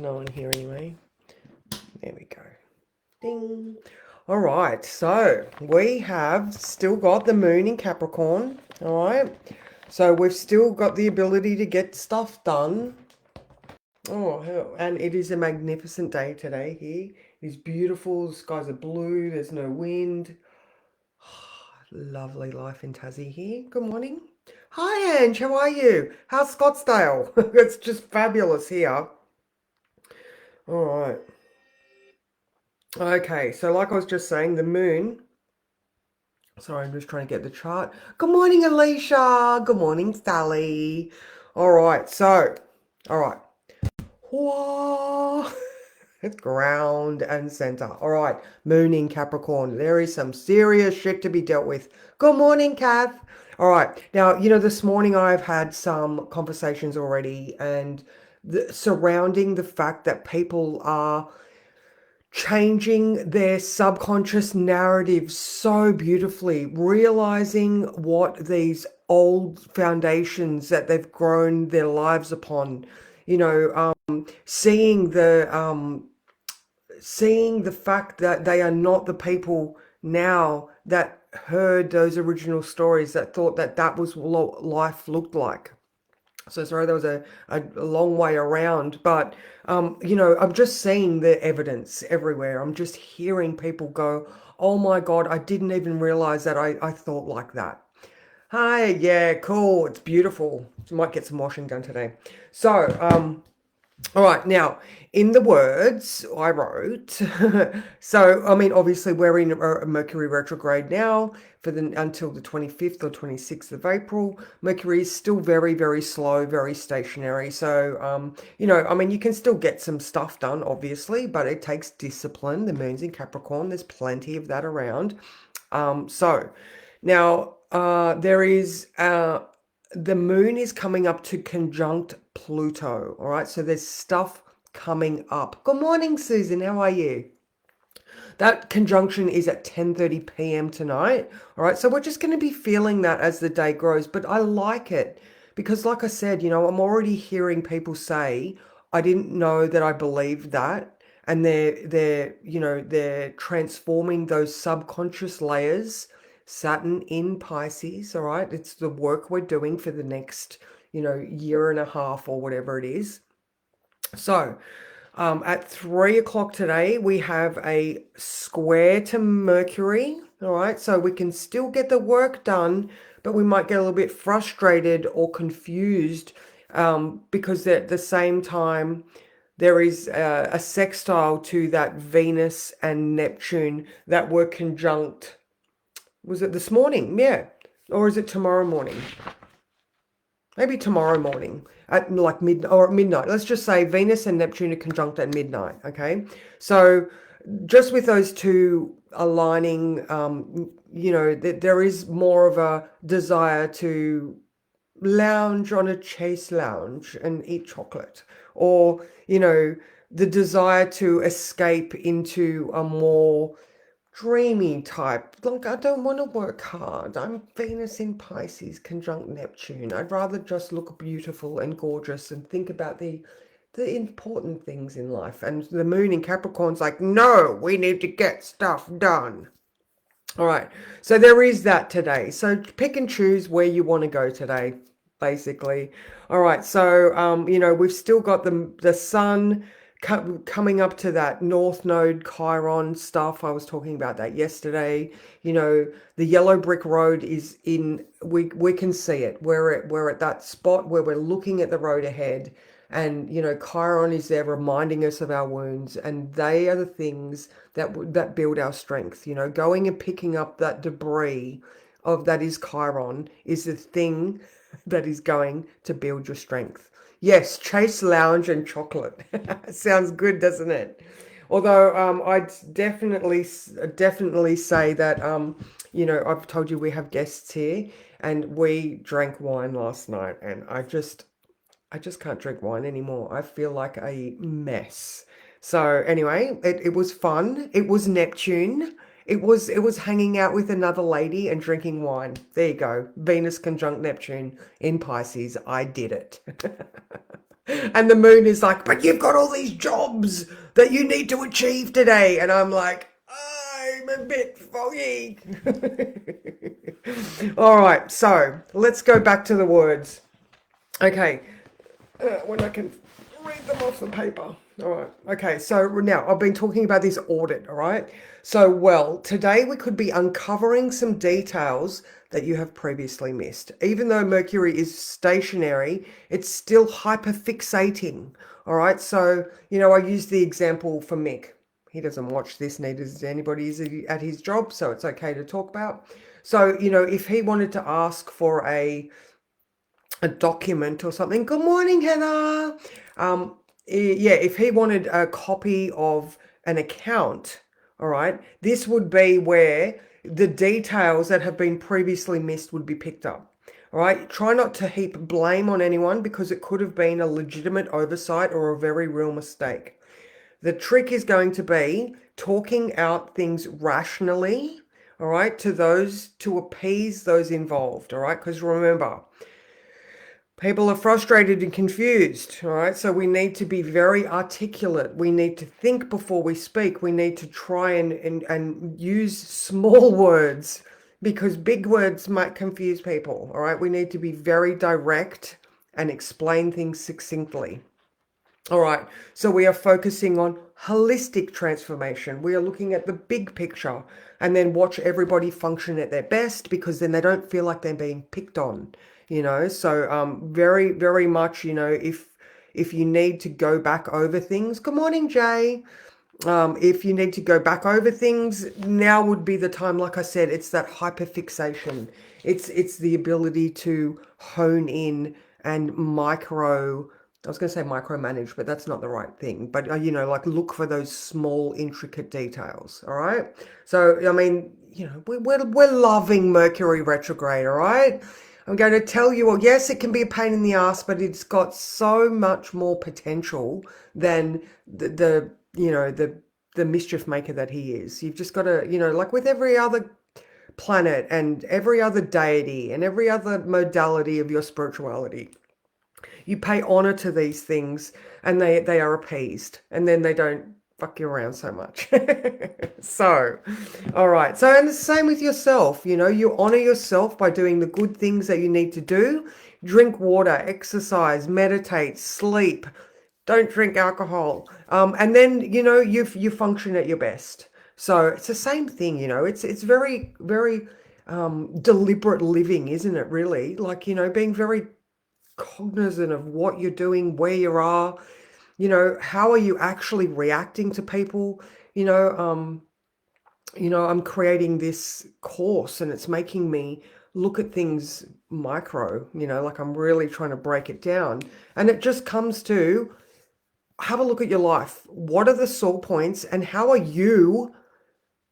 No one here anyway. There we go. Ding. All right, so we have still got the moon in Capricorn. All right, so we've still got the ability to get stuff done. Oh, and it is a magnificent day today here. It is beautiful. The skies are blue. There's no wind. Lovely life in Tassie here. Good morning. Hi, Ange. How are you? How's Scottsdale? It's just fabulous here. All right. Okay, so like I was just saying, the moon. Sorry, I'm just trying to get the chart. Good morning, Alicia. Good morning, Sally. All right, so, all right. Whoa. Ground and center. All right, moon in Capricorn. There is some serious shit to be dealt with. Good morning, Kath. All right, now, this morning I've had some conversations already and surrounding the fact that people are changing their subconscious narrative so beautifully, realizing what these old foundations that they've grown their lives upon, seeing the fact that they are not the people now that heard those original stories that thought that that was what life looked like. So sorry, there was a long way around, but I'm just seeing the evidence everywhere. I'm just hearing people go, "Oh my God, I didn't even realize that I thought like that." Hi, yeah, cool. It's beautiful. Might get some washing done today. So, all right, now in the words I wrote, so I mean, obviously we're in a Mercury retrograde now for the until the 25th or 26th of April. Mercury is still very, very slow, very stationary. So, I mean, you can still get some stuff done, obviously, but it takes discipline. The moon's in Capricorn. There's plenty of that around. So now there is the moon is coming up to conjunct Pluto. All right, so there's stuff coming up. Good morning, Susan. How are you? That conjunction is at 10:30 p.m. tonight. All right, so we're just going to be feeling that as the day grows, but I like it because, like I said, I'm already hearing people say, "I didn't know that I believed that," and they're transforming those subconscious layers. Saturn in Pisces. All right, it's the work we're doing for the next, year and a half or whatever it is. So, at 3 o'clock today, we have a square to Mercury. All right, so we can still get the work done, but we might get a little bit frustrated or confused because at the same time, there is a sextile to that Venus and Neptune that were conjunct. Was it this morning? Yeah. Or is it tomorrow morning? Maybe tomorrow morning at like midnight. Let's just say Venus and Neptune are conjunct at midnight. Okay. So just with those two aligning, there is more of a desire to lounge on a chase lounge and eat chocolate, or the desire to escape into a more dreamy type. Like, I don't want to work hard. I'm Venus in Pisces, conjunct Neptune. I'd rather just look beautiful and gorgeous and think about the important things in life. And the moon in Capricorn's like, no, we need to get stuff done. All right. So there is that today. So pick and choose where you want to go today, basically. All right. So we've still got the sun coming up to that North Node Chiron stuff. I was talking about that yesterday. The yellow brick road is in. We can see it. We're at that spot where we're looking at the road ahead. And Chiron is there reminding us of our wounds, and they are the things that build our strength. Going and picking up that debris of that is Chiron is the thing that is going to build your strength. Yes, chase lounge and chocolate. Sounds good, doesn't it? Although I'd definitely say that I've told you we have guests here, and we drank wine last night, and I just can't drink wine anymore. I feel like a mess. So anyway, it was fun. It was Neptune. It was hanging out with another lady and drinking wine. There you go. Venus conjunct Neptune in Pisces. I did it. And the moon is like, but you've got all these jobs that you need to achieve today. And I'm like, I'm a bit foggy. All right, so let's go back to the words. Okay, when I can read them off the paper. All right. Okay. So now I've been talking about this audit. All right. So, well, today we could be uncovering some details that you have previously missed. Even though Mercury is stationary, it's still hyperfixating. All right. So, I use the example for Mick. He doesn't watch this, neither does anybody at his job. So it's okay to talk about. So, if he wanted to ask for a document or something. Good morning, Heather. Yeah, if he wanted a copy of an account, all right, this would be where the details that have been previously missed would be picked up. All right, try not to heap blame on anyone because it could have been a legitimate oversight or a very real mistake. The trick is going to be talking out things rationally, all right, to appease those involved, all right, because remember, people are frustrated and confused, all right? So we need to be very articulate. We need to think before we speak. We need to try and use small words because big words might confuse people, all right? We need to be very direct and explain things succinctly. All right, so we are focusing on holistic transformation. We are looking at the big picture and then watch everybody function at their best because then they don't feel like they're being picked on, So very, very much, if you need to go back over things, good morning, Jay. If you need to go back over things, now would be the time. Like I said, it's that hyperfixation. It's the ability to hone in and I was going to say micromanage, but that's not the right thing. But like look for those small, intricate details. All right. So I mean, we're loving Mercury retrograde. All right. I'm going to tell you, well, yes, it can be a pain in the ass, but it's got so much more potential than the mischief maker that he is. You've just got to, like with every other planet and every other deity and every other modality of your spirituality, you pay honor to these things and they are appeased and then they don't fuck you around so much. So, all right. So, and the same with yourself, you honor yourself by doing the good things that you need to do. Drink water, exercise, meditate, sleep. Don't drink alcohol. And then, you function at your best. So it's the same thing, it's very, very deliberate living, isn't it, really? Like, being very cognizant of what you're doing, where you are, how are you actually reacting to people? I'm creating this course and it's making me look at things micro, like I'm really trying to break it down. And it just comes to have a look at your life. What are the sore points and how are you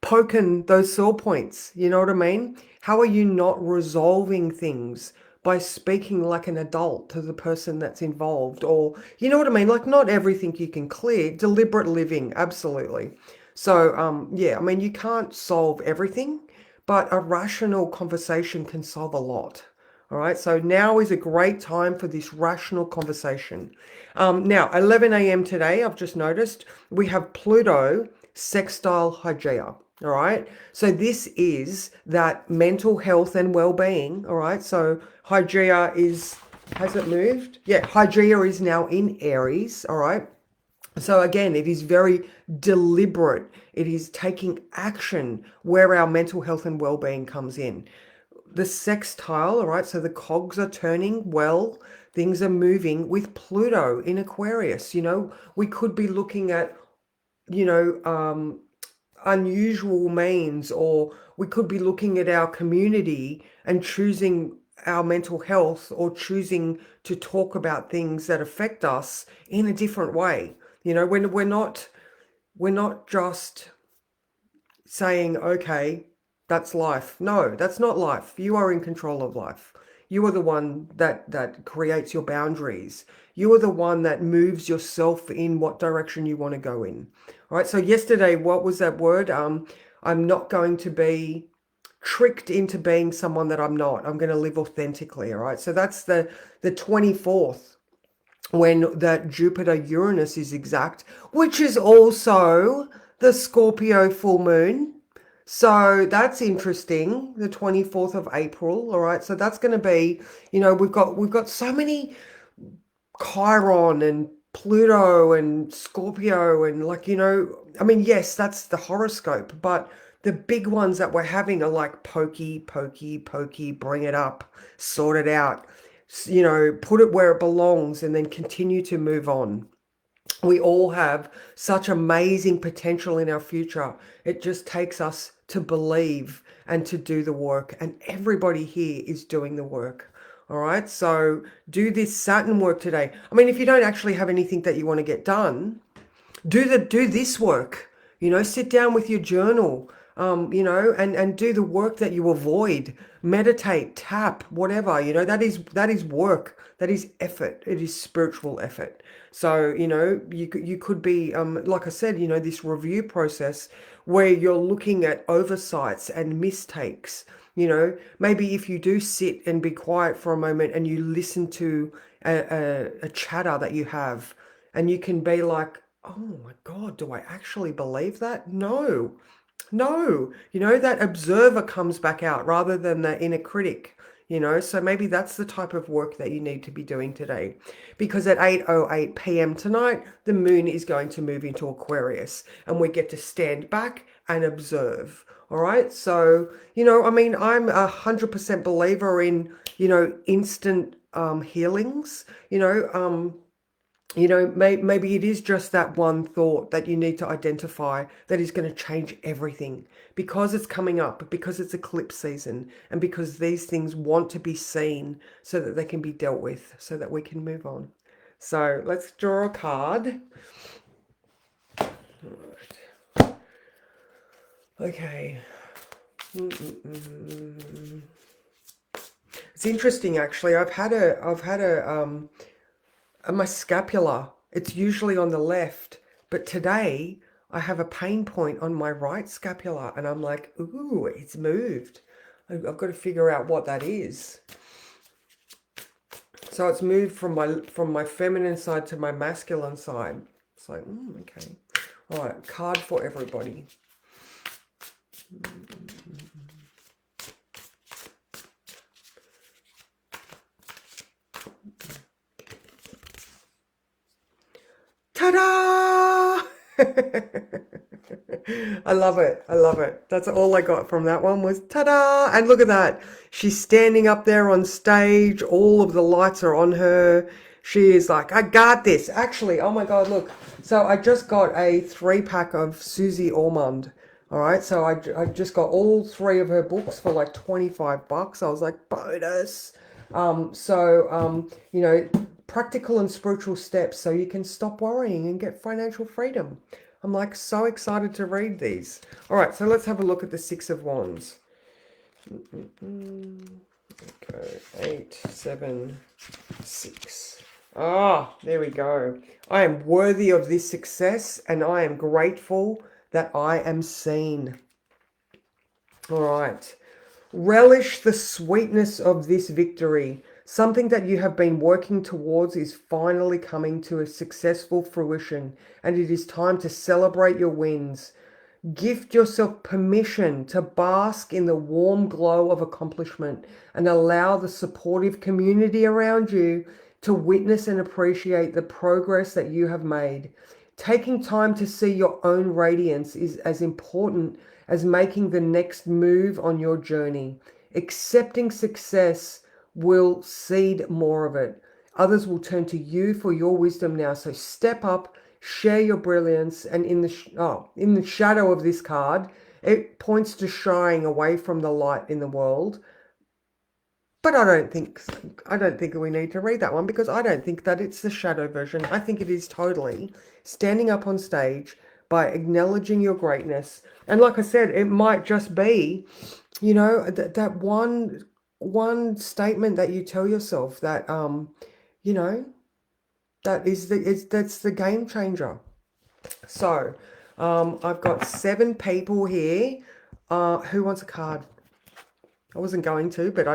poking those sore points? You know what I mean? How are you not resolving things by speaking like an adult to the person that's involved? Or, you know what I mean? Like not everything you can clear. Deliberate living, absolutely. So, yeah, I mean, you can't solve everything, but a rational conversation can solve a lot. All right, so now is a great time for this rational conversation. Now, 11 a.m. today, I've just noticed we have Pluto sextile Hygeia. All right, so this is that mental health and well-being. All right, so Hygeia has it moved? Yeah, Hygeia is now in Aries. All right. So again, it is very deliberate. It is taking action where our mental health and well-being comes in. The sextile, all right, so the cogs are turning well, things are moving with Pluto in Aquarius. We could be looking at, you know, unusual means, or we could be looking at our community and choosing our mental health or choosing to talk about things that affect us in a different way. When we're not just saying, okay, that's life. No, that's not life. You are in control of life. You are the one that creates your boundaries. You are the one that moves yourself in what direction you want to go in. All right. So yesterday, what was that word? I'm not going to be tricked into being someone that I'm not. I'm going to live authentically. All right. So that's the 24th. when that Jupiter-Uranus is exact, which is also the Scorpio full moon. So that's interesting, the 24th of April. All right. So that's going to be, we've got so many Chiron and Pluto and Scorpio and I mean, yes, that's the horoscope, but the big ones that we're having are like pokey, pokey, pokey, bring it up, sort it out, put it where it belongs and then continue to move on. We all have such amazing potential in our future. It just takes us to believe and to do the work. And everybody here is doing the work. All right. So do this Saturn work today. I mean, if you don't actually have anything that you want to get done, do this work. Sit down with your journal, and do the work that you avoid. Meditate, tap, whatever. That is work. That is effort. It is spiritual effort. So you could be like I said, this review process where you're looking at oversights and mistakes. Maybe if you do sit and be quiet for a moment and you listen to a chatter that you have, and you can be like, oh my God, do I actually believe that? No, no. That observer comes back out rather than the inner critic. So maybe that's the type of work that you need to be doing today, because at 8:08 p.m. tonight, the moon is going to move into Aquarius and we get to stand back and observe. All right. So, I mean, I'm 100% believer in, instant healings, maybe it is just that one thought that you need to identify that is going to change everything, because it's coming up, because it's eclipse season, and because these things want to be seen so that they can be dealt with, so that we can move on. So let's draw a card. Okay. It's interesting, actually. I've had my scapula. It's usually on the left, but today I have a pain point on my right scapula, and I'm like, ooh, it's moved. I've got to figure out what that is. So it's moved from my feminine side to my masculine side. It's like, okay. All right, card for everybody. Ta-da! I love it. I love it. That's all I got from that one was ta-da! And look at that. She's standing up there on stage. All of the lights are on her. She is like, I got this. Actually, oh my God, look. So I just got a 3-pack of Susie Ormond. All right. So I just got all 3 of her books for like $25. I was like, bonus. Practical and spiritual steps so you can stop worrying and get financial freedom. I'm like so excited to read these. All right, so let's have a look at the 6 of Wands. Okay, 8, 7, 6. Ah, there we go. I am worthy of this success and I am grateful that I am seen. All right. Relish the sweetness of this victory. Something that you have been working towards is finally coming to a successful fruition, and it is time to celebrate your wins. Gift yourself permission to bask in the warm glow of accomplishment and allow the supportive community around you to witness and appreciate the progress that you have made. Taking time to see your own radiance is as important as making the next move on your journey. Accepting success will seed more of it. Others will turn to you for your wisdom now. So step up, share your brilliance, and in the shadow of this card, it points to shying away from the light in the world. But I don't think we need to read that one, because I don't think that it's the shadow version. I think it is totally standing up on stage by acknowledging your greatness. And like I said, it might just be, that one statement that you tell yourself that, that's the game changer. So, I've got 7 people here. Who wants a card? I wasn't going to, but